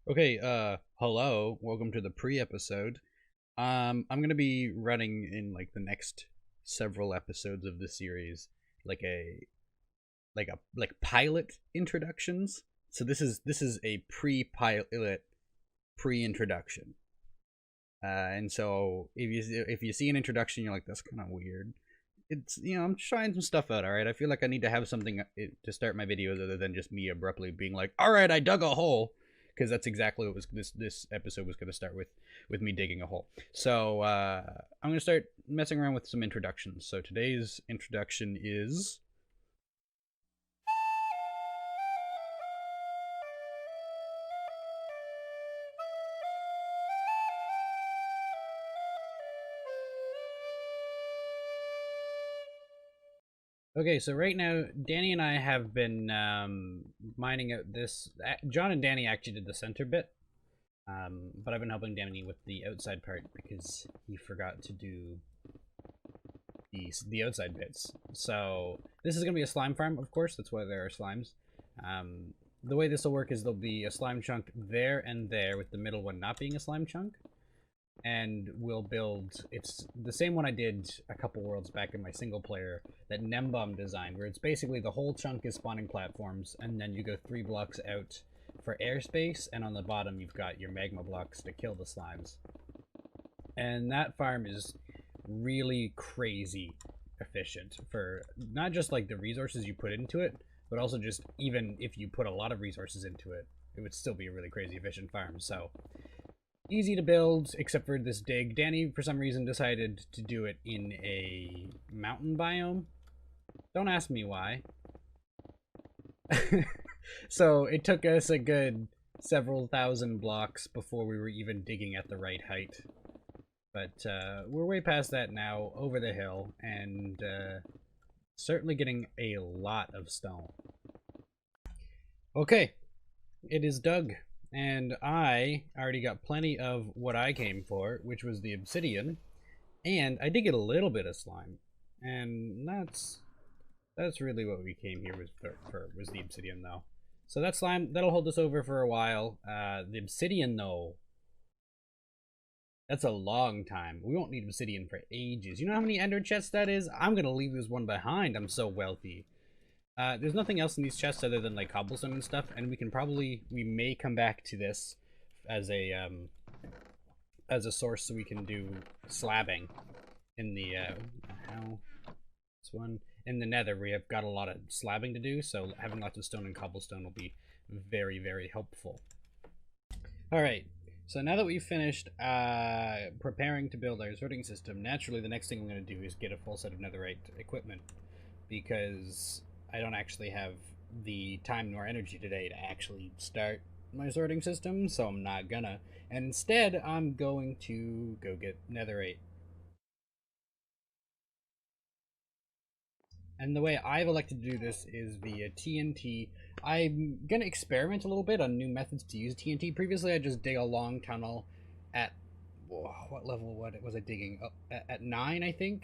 Okay, hello, welcome to the pre-episode. I'm gonna be running in like the next several episodes of the series, like like pilot introductions. So this is a pre-pilot pre-introduction. And so if you see an introduction, you're like, that's kind of weird. I'm trying some stuff out. All right, I feel like I need to have something to start my videos other than just me abruptly being like, all right, I dug a hole, because that's exactly what was this episode was going to start with me digging a hole. So I'm going to start messing around with some introductions. So today's introduction is okay. So right now, Danny and I have been mining out this. John and Danny actually did the center bit, but I've been helping Danny with the outside part because he forgot to do the outside bits. So this is gonna be a slime farm, of course. That's why there are slimes. The way this will work is there'll be a slime chunk there and there, with the middle one not being a slime chunk. And we'll build, it's the same one I did a couple worlds back in my single player that Nembom designed, where it's basically the whole chunk is spawning platforms, and then you go 3 blocks out for airspace, and on the bottom you've got your magma blocks to kill the slimes. And that farm is really crazy efficient for not just like the resources you put into it, but also just even if you put a lot of resources into it, it would still be a really crazy efficient farm. So easy to build, except for this dig. Danny, for some reason, decided to do it in a mountain biome. Don't ask me why. So it took us a good several thousand blocks before we were even digging at the right height. But we're way past that now, over the hill, and certainly getting a lot of stone. Okay, it is dug. And I already got plenty of what I came for, which was the obsidian. And I did get a little bit of slime. And that's really what we came here for was the obsidian, though. So that slime, that'll hold us over for a while. The obsidian, though, that's a long time. We won't need obsidian for ages. You know how many ender chests that is? I'm going to leave this one behind. I'm so wealthy. There's nothing else in these chests other than like cobblestone and stuff, and we may come back to this as a source so we can do slabbing in the this one in the nether. We have got a lot of slabbing to do, so having lots of stone and cobblestone will be very, very helpful. All right, so now that we've finished preparing to build our sorting system, naturally the next thing I'm going to do is get a full set of netherite equipment, because I don't actually have the time nor energy today to actually start my sorting system, so I'm not gonna. And instead, I'm going to go get netherite. And the way I've elected to do this is via TNT. I'm gonna experiment a little bit on new methods to use TNT. Previously, I just dig a long tunnel at, what level was I digging? Oh, at 9, I think?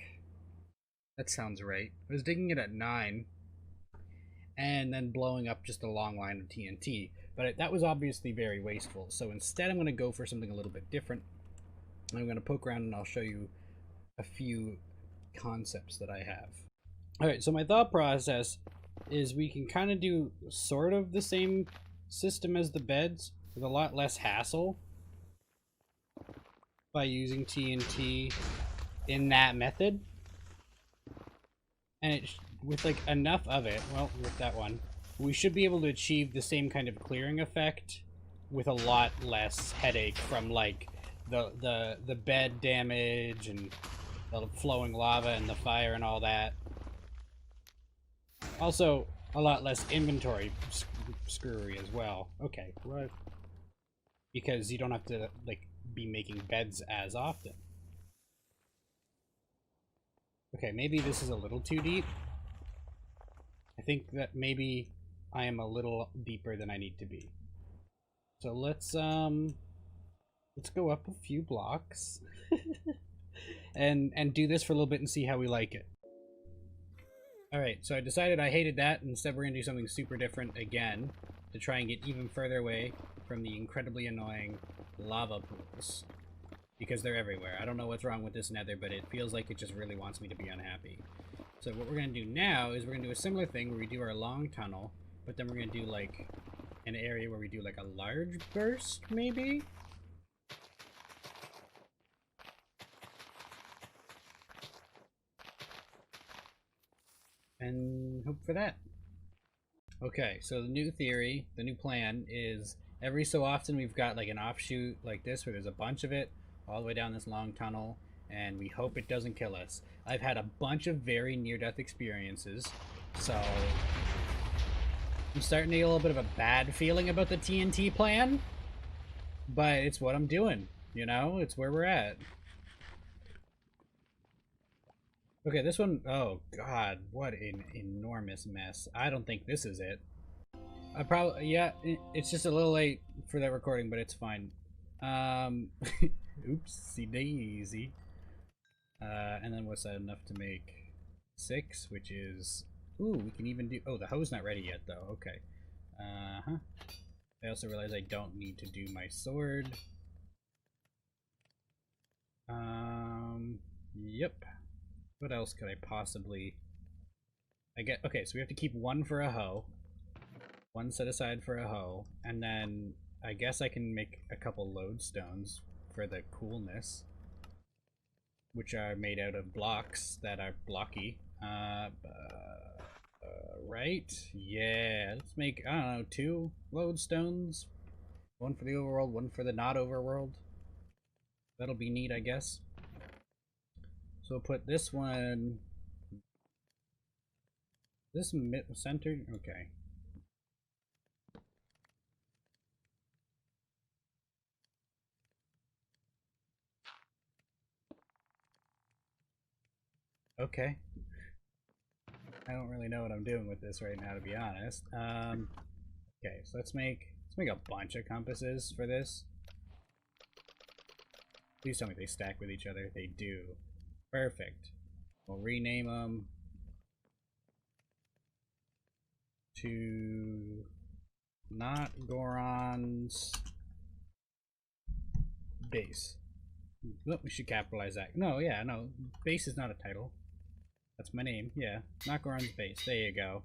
That sounds right. I was digging it at 9. And then blowing up just a long line of TNT. But that was obviously very wasteful. So instead I'm going to go for something a little bit different. I'm going to poke around and I'll show you a few concepts that I have. Alright, so my thought process is we can kind of do sort of the same system as the beds with a lot less hassle by using TNT in that method. And with like enough of it, well, with that one, we should be able to achieve the same kind of clearing effect with a lot less headache from like the bed damage and the flowing lava and the fire and all that. Also, a lot less inventory screwery as well. Okay, right. Because you don't have to like be making beds as often. Okay, maybe this is a little too deep. I think that maybe I am a little deeper than I need to be. So let's go up a few blocks and do this for a little bit and see how we like it. Alright, so I decided I hated that, and instead we're gonna do something super different again. to try and get even further away from the incredibly annoying lava pools. Because they're everywhere. I don't know what's wrong with this nether, but it feels like it just really wants me to be unhappy. So what we're going to do now is we're going to do a similar thing where we do our long tunnel, but then we're going to do like an area where we do like a large burst, maybe? And hope for that. Okay, so the new theory, the new plan is every so often we've got like an offshoot like this where there's a bunch of it all the way down this long tunnel, and we hope it doesn't kill us. I've had a bunch of very near-death experiences, so I'm starting to get a little bit of a bad feeling about the TNT plan, but it's what I'm doing, you know? It's where we're at. Okay, this one, oh god, what an enormous mess. I don't think this is it. I probably, yeah, it's just a little late for that recording, but it's fine. Oopsie daisy. And then what's that enough to make 6, which is, ooh, we can even do, oh, the hoe's not ready yet though, okay. I also realize I don't need to do my sword. Yep. What else could I possibly, okay, so we have to keep one for a hoe. One set aside for a hoe, and then I guess I can make a couple lodestones for the coolness, which are made out of blocks that are blocky. Right? Yeah, let's make, I don't know, 2 lodestones. One for the overworld, one for the not overworld. That'll be neat, I guess. So we'll put this one, this center, okay. Okay. I don't really know what I'm doing with this right now, to be honest. Okay, so let's make a bunch of compasses for this. Please tell me they stack with each other. They do. Perfect. We'll rename them to not Goron's base. Look, we should capitalize that. No, yeah, no. Base is not a title. That's my name. Yeah, not Goron's base. There you go.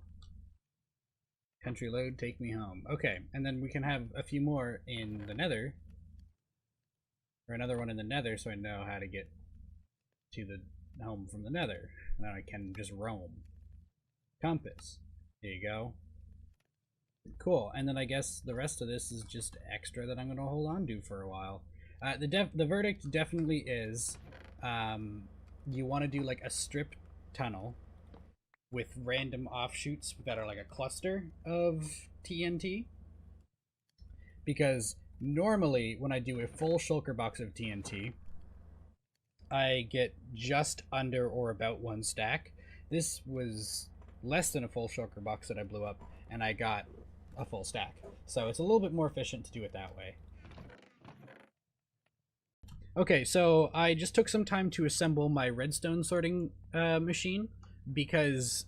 Country load, take me home. Okay, and then we can have a few more in the nether. Or another one in the nether so I know how to get to the home from the nether. And then I can just roam. Compass. There you go. Cool, and then I guess the rest of this is just extra that I'm going to hold on to for a while. The verdict definitely is you want to do like a strip tunnel with random offshoots that are like a cluster of TNT. Because normally when I do a full shulker box of TNT, I get just under or about 1 stack. This was less than a full shulker box that I blew up, and I got a full stack. So it's a little bit more efficient to do it that way. Okay, so I just took some time to assemble my redstone sorting machine because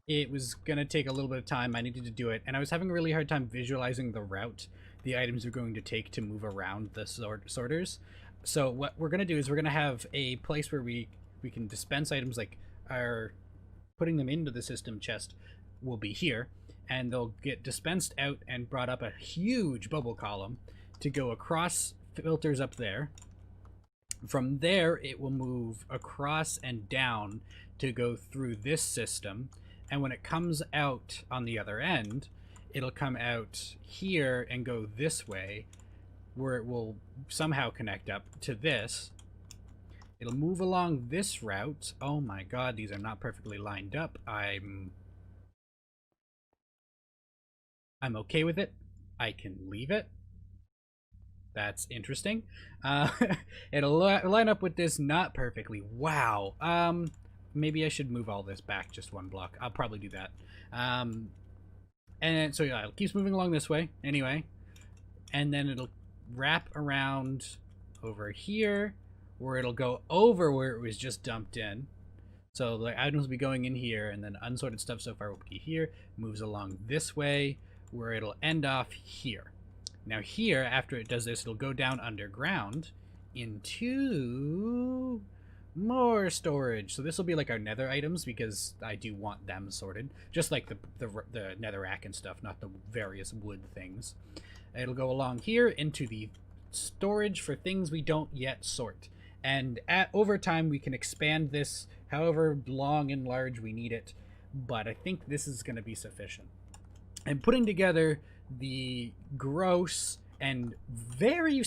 it was going to take a little bit of time. I needed to do it, and I was having a really hard time visualizing the route the items are going to take to move around the sorters. So what we're going to do is we're going to have a place where we can dispense items, like our putting them into the system chest will be here, and they'll get dispensed out and brought up a huge bubble column to go across filters up there. From there, it will move across and down to go through this system. And when it comes out on the other end, it'll come out here and go this way, where it will somehow connect up to this. It'll move along this route. Oh my god, these are not perfectly lined up. I'm okay with it. I can leave it. That's interesting. It'll line up with this not perfectly. Wow. Maybe I should move all this back just 1 block. I'll probably do that. And so yeah, it keeps moving along this way anyway. And then it'll wrap around over here where it'll go over where it was just dumped in. So the items will be going in here, and then unsorted stuff so far will be here. Moves along this way where it'll end off here. Now here, after it does this, it'll go down underground into more storage. So this will be like our nether items, because I do want them sorted, just like the netherrack and stuff, not the various wood things. It'll go along here into the storage for things we don't yet sort, and over time we can expand this however long and large we need it, but I think this is going to be sufficient. I'm putting together the gross and very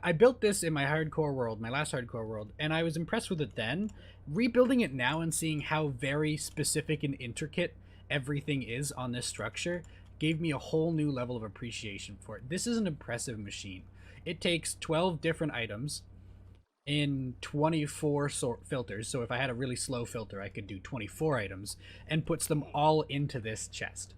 I built this in my hardcore world, my last hardcore world, and I was impressed with it then. Rebuilding it now and seeing how very specific and intricate everything is on this structure gave me a whole new level of appreciation for it. This is an impressive machine. It takes 12 different items in 24 filters. So if I had a really slow filter, I could do 24 items, and puts them all into this chest.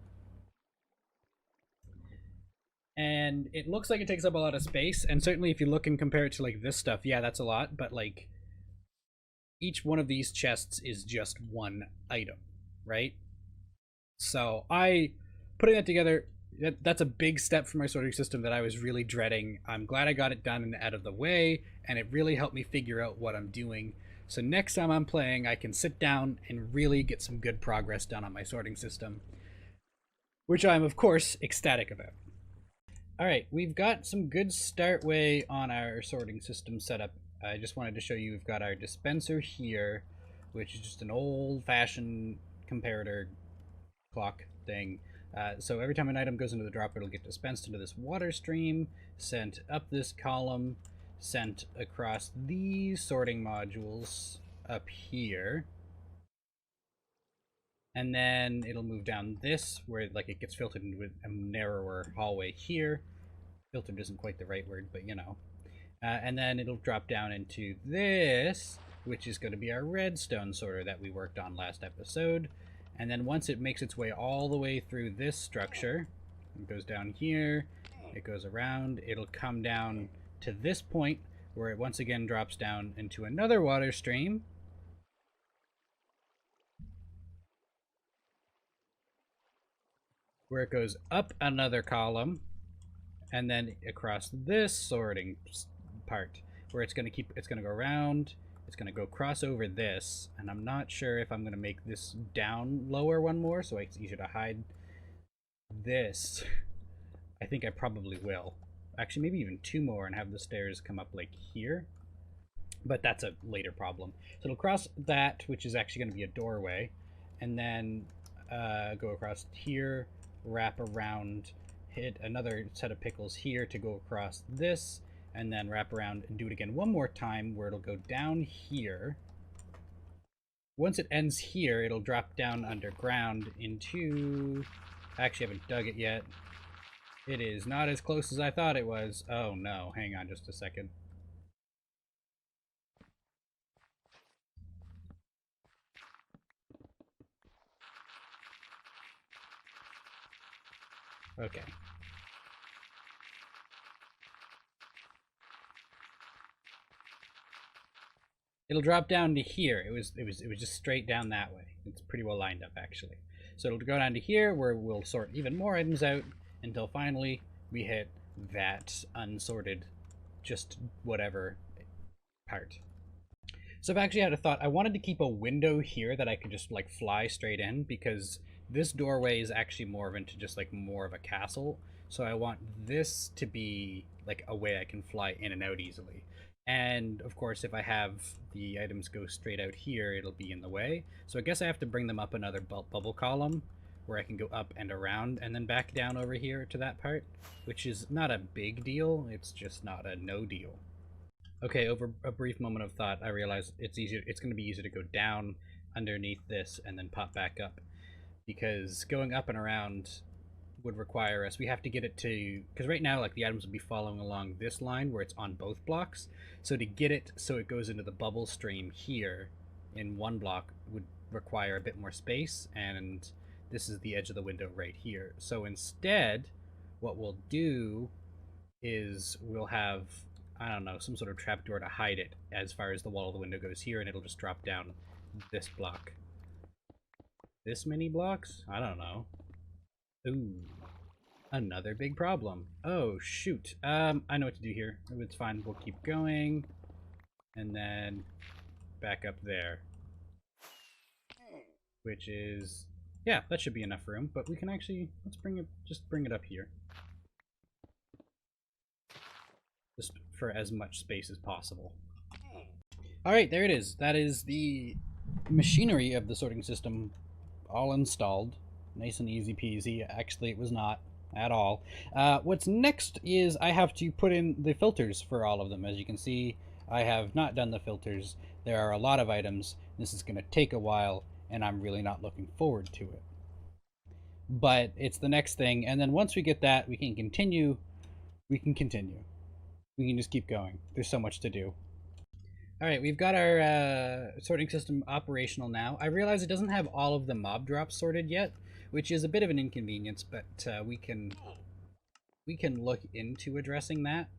And it looks like it takes up a lot of space, and certainly if you look and compare it to like this stuff, yeah, that's a lot, but like each one of these chests is just one item, right? So putting that together, that's a big step for my sorting system that I was really dreading. I'm glad I got it done and out of the way, and it really helped me figure out what I'm doing. So next time I'm playing, I can sit down and really get some good progress done on my sorting system, which I'm of course ecstatic about. Alright, we've got some good start way on our sorting system setup. I just wanted to show you we've got our dispenser here, which is just an old-fashioned comparator clock thing. So every time an item goes into the drop, it'll get dispensed into this water stream, sent up this column, sent across these sorting modules up here, and then it'll move down this, where like it gets filtered into a narrower hallway here. Filtered isn't quite the right word, but you know. And then it'll drop down into this, which is going to be our redstone sorter that we worked on last episode. And then once it makes its way all the way through this structure, it goes down here, it goes around, it'll come down to this point where it once again drops down into another water stream. Where it goes up another column, and then across this sorting part, where it's going to go around, it's going to go cross over this, and I'm not sure if I'm going to make this down lower one more so it's easier to hide this. I think I probably will. Actually, maybe even two more and have the stairs come up like here. But that's a later problem. So it'll cross that, which is actually going to be a doorway, and then go across here, wrap around, hit another set of pickles here to go across this, and then wrap around and do it again one more time where it'll go down here. Once it ends here, it'll drop down underground into... I actually haven't dug it yet. It is not as close as I thought it was. Oh no, hang on just a second. Okay. It'll drop down to here. It was just straight down that way. It's pretty well lined up actually. So it'll go down to here where we'll sort even more items out until finally we hit that unsorted just whatever part. So I've actually had a thought. I wanted to keep a window here that I could just like fly straight in, because this doorway is actually more of into just like more of a castle. So I want this to be like a way I can fly in and out easily. And of course, if I have the items go straight out here, it'll be in the way. So I guess I have to bring them up another bubble column where I can go up and around and then back down over here to that part, which is not a big deal. It's just not a no deal. Okay, over a brief moment of thought, I realized it's going to be easier to go down underneath this and then pop back up, because going up and around would require us, we have to get it to, because right now like the items would be following along this line where it's on both blocks, so to get it so it goes into the bubble stream here in one block would require a bit more space, and this is the edge of the window right here. So instead what we'll do is we'll have, I don't know, some sort of trapdoor to hide it as far as the wall of the window goes here, and it'll just drop down this block. This many blocks? I don't know. Ooh, another big problem. Oh, shoot. I know what to do here. It's fine. We'll keep going. And then back up there. Which is... Yeah, that should be enough room. But we can actually... Let's bring it... Just bring it up here. Just for as much space as possible. Alright, there it is. That is the machinery of the sorting system all installed. Nice and easy peasy. Actually, it was not at all. What's next is I have to put in the filters for all of them. As you can see, I have not done the filters. There are a lot of items. This is going to take a while, and I'm really not looking forward to it. But it's the next thing, and then once we get that, we can continue. We can continue. We can just keep going. There's so much to do. Alright, we've got our sorting system operational now. I realize it doesn't have all of the mob drops sorted yet, which is a bit of an inconvenience, but we can look into addressing that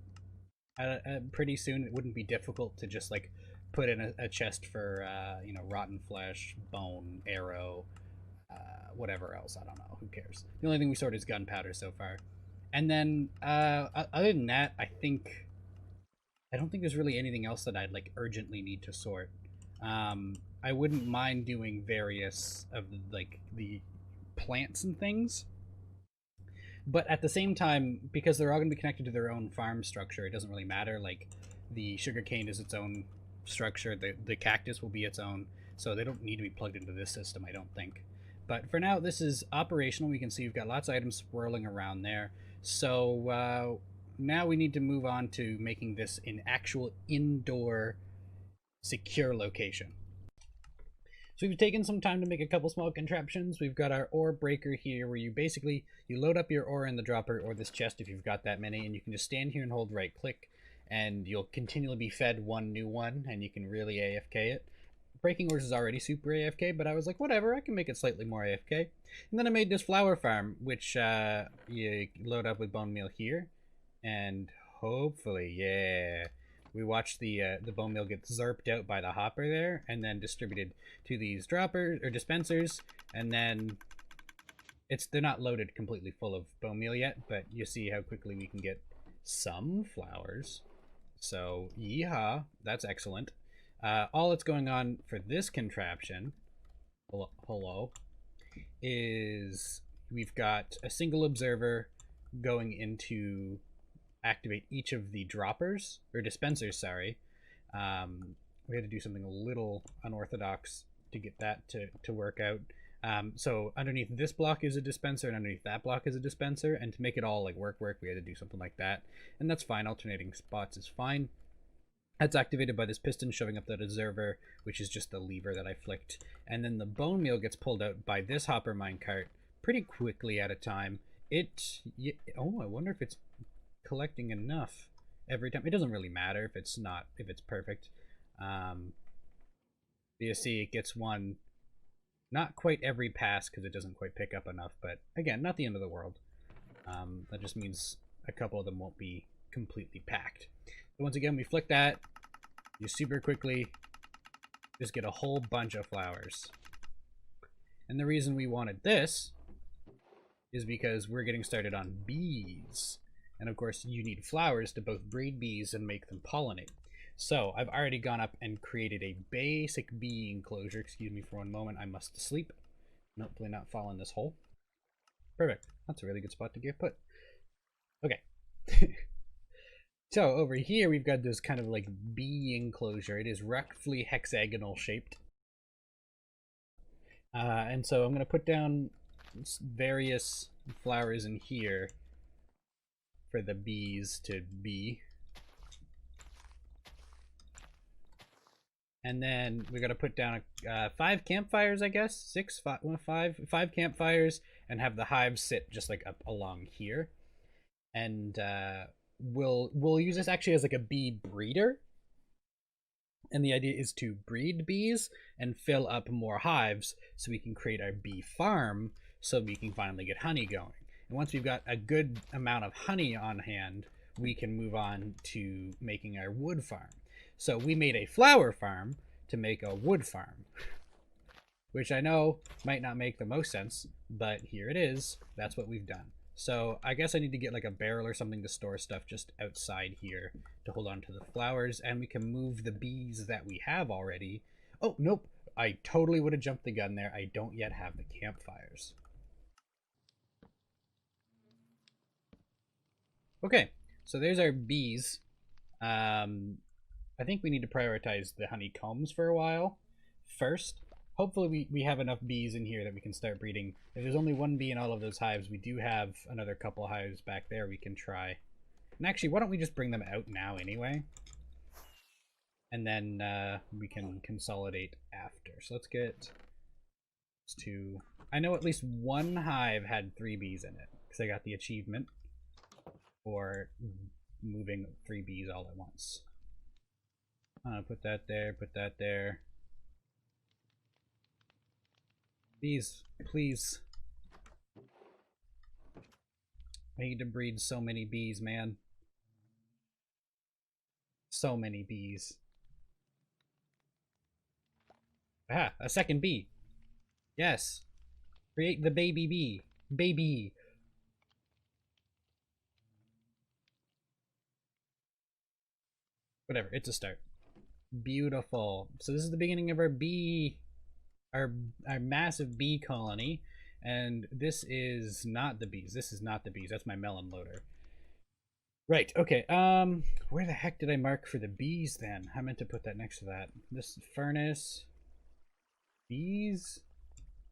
pretty soon. It wouldn't be difficult to just like put in a chest for you know, rotten flesh, bone, arrow, whatever else. I don't know. Who cares? The only thing we sorted is gunpowder so far. And then other than that, I don't think there's really anything else that I'd like urgently need to sort. I wouldn't mind doing various of like the plants and things, but at the same time, because they're all going to be connected to their own farm structure, it doesn't really matter. Like the sugarcane is its own structure, the cactus will be its own, so they don't need to be plugged into this system, I don't think. But for now, this is operational. We can see we've got lots of items swirling around there. So now we need to move on to making this an actual indoor secure location. So we've taken some time to make a couple small contraptions. We've got our ore breaker here where you basically, you load up your ore in the dropper or this chest if you've got that many, and you can just stand here and hold right click and you'll continually be fed one new one and you can really AFK it. Breaking ores is already super AFK, but I was like, whatever, I can make it slightly more AFK. And then I made this flower farm, which you load up with bone meal here. And hopefully, yeah, we watch the bone meal get zerped out by the hopper there, and then distributed to these droppers or dispensers, and then they're not loaded completely full of bone meal yet, but you see how quickly we can get some flowers. So yeehaw, that's excellent. All that's going on for this contraption, hello, is we've got a single observer going into activate each of the droppers or dispensers, sorry. We had to do something a little unorthodox to get that to work out. So underneath this block is a dispenser and underneath that block is a dispenser, and to make it all like work, we had to do something like that, and that's fine. Alternating spots is fine. That's activated by this piston shoving up that observer, which is just the lever that I flicked, and then the bone meal gets pulled out by this hopper minecart pretty quickly at a time. Oh, I wonder if it's collecting enough every time. It doesn't really matter if it's perfect. You see it gets one not quite every pass because it doesn't quite pick up enough, but again, not the end of the world. That just means a couple of them won't be completely packed. So once again, we flick that, you super quickly just get a whole bunch of flowers. And the reason we wanted this is because we're getting started on bees. And of course, you need flowers to both breed bees and make them pollinate. So I've already gone up and created a basic bee enclosure. Excuse me for one moment, I must sleep. And hopefully not fall in this hole. Perfect. That's a really good spot to get put. Okay. So over here, we've got this kind of like bee enclosure. It is roughly hexagonal shaped. And so I'm going to put down various flowers in here for the bees to be. And then we got to put down 5 campfires, I guess. 5 campfires, and have the hives sit just like up along here. And we'll use this actually as like a bee breeder. And the idea is to breed bees and fill up more hives so we can create our bee farm so we can finally get honey going. And once we've got a good amount of honey on hand, we can move on to making our wood farm. So we made a flower farm to make a wood farm. which I know might not make the most sense, but here it is. That's what we've done. So I guess I need to get like a barrel or something to store stuff just outside here to hold on to the flowers, and we can move the bees that we have already. Oh, nope. I totally would have jumped the gun there. I don't yet have the campfires. Okay, so there's our bees. I think we need to prioritize the honeycombs for a while first. Hopefully we have enough bees in here that we can start breeding. If there's only one bee in all of those hives, we do have another couple hives back there we can try. And actually, why don't we just bring them out now anyway? And then we can consolidate after. So let's get to... I know at least one hive had 3 bees in it, because I got the achievement for moving 3 bees all at once. Put that there, put that there. Bees, please. I need to breed so many bees, man. So many bees. Ah, a second bee. Yes. Create the baby bee. Baby. Whatever, it's a start. Beautiful. So this is the beginning of our bee, our massive bee colony. And this is not the bees. This is not the bees. That's my melon loader. Right, okay. Where the heck did I mark for the bees then? I meant to put that next to that. This furnace. Bees?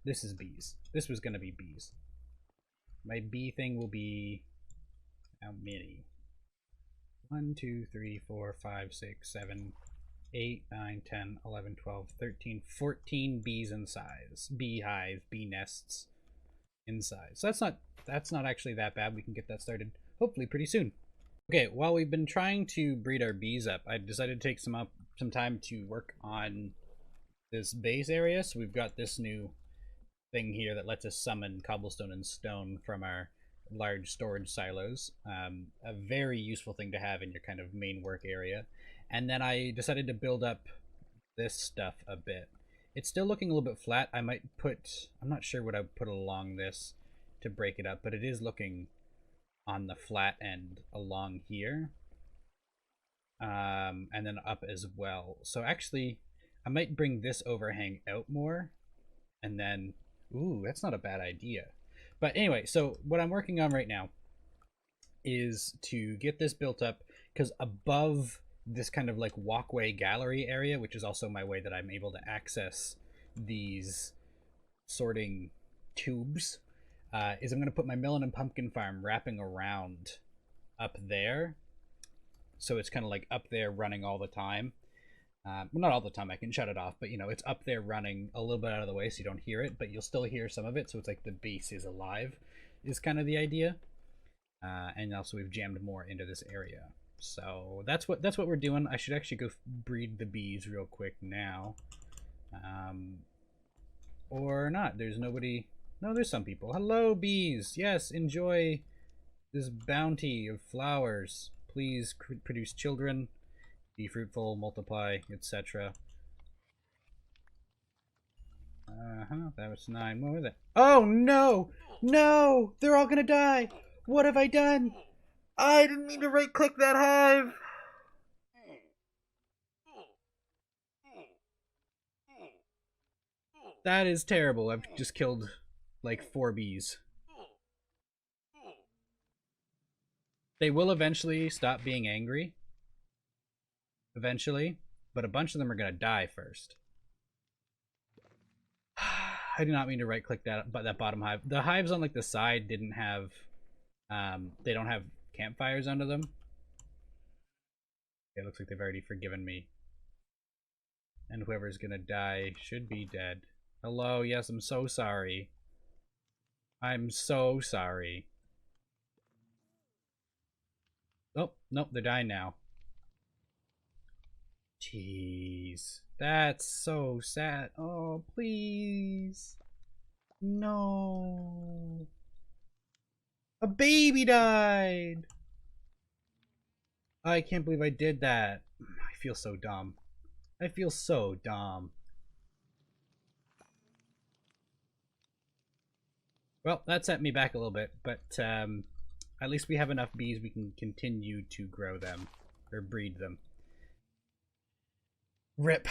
This is bees. This was gonna be bees. My bee thing will be how many? 1, 2, 3, 4, 5, 6, 7, 8, 9, 10, 11, 12, 13, 14 bees in size. Beehive, bee nests in size. So that's not actually that bad. We can get that started hopefully pretty soon. Okay, while we've been trying to breed our bees up, I decided to take some time to work on this base area. So we've got this new thing here that lets us summon cobblestone and stone from our large storage silos. A very useful thing to have in your kind of main work area. And then I decided to build up this stuff a bit. It's still looking a little bit flat. I might put, I'm not sure what I would put along this to break it up, but it is looking on the flat end along here. And then up as well. So actually, I might bring this overhang out more. And then, ooh, that's not a bad idea. But anyway, so what I'm working on right now is to get this built up, because above this kind of like walkway gallery area, which is also my way that I'm able to access these sorting tubes, is I'm going to put my melon and pumpkin farm wrapping around up there. So it's kind of like up there running all the time. Well, not all the time, I can shut it off, but you know, it's up there running a little bit out of the way so you don't hear it, but you'll still hear some of it, so it's like the base is alive, is kind of the idea. And also we've jammed more into this area. So that's what we're doing. I should actually go breed the bees real quick now. Or not. There's nobody. No, there's some people. Hello, bees. Yes, enjoy this bounty of flowers. Please produce children. Be fruitful, multiply, etc. That was 9. What was it? Oh, no! No! They're all gonna die! What have I done? I didn't mean to right-click that hive! That is terrible. I've just killed, like, 4 bees. They will eventually stop being angry. Eventually. But a bunch of them are gonna die first. I did not mean to right-click that bottom hive. The hives on, like, the side didn't have... they don't have campfires under them. It looks like they've already forgiven me. And whoever's gonna die should be dead. Hello, yes, I'm so sorry. I'm so sorry. Oh, nope, they're dying now. Jeez. That's so sad. Oh, please. No. A baby died! I can't believe I did that. I feel so dumb. I feel so dumb. Well, that set me back a little bit, but at least we have enough bees we can continue to grow them, or breed them. RIP.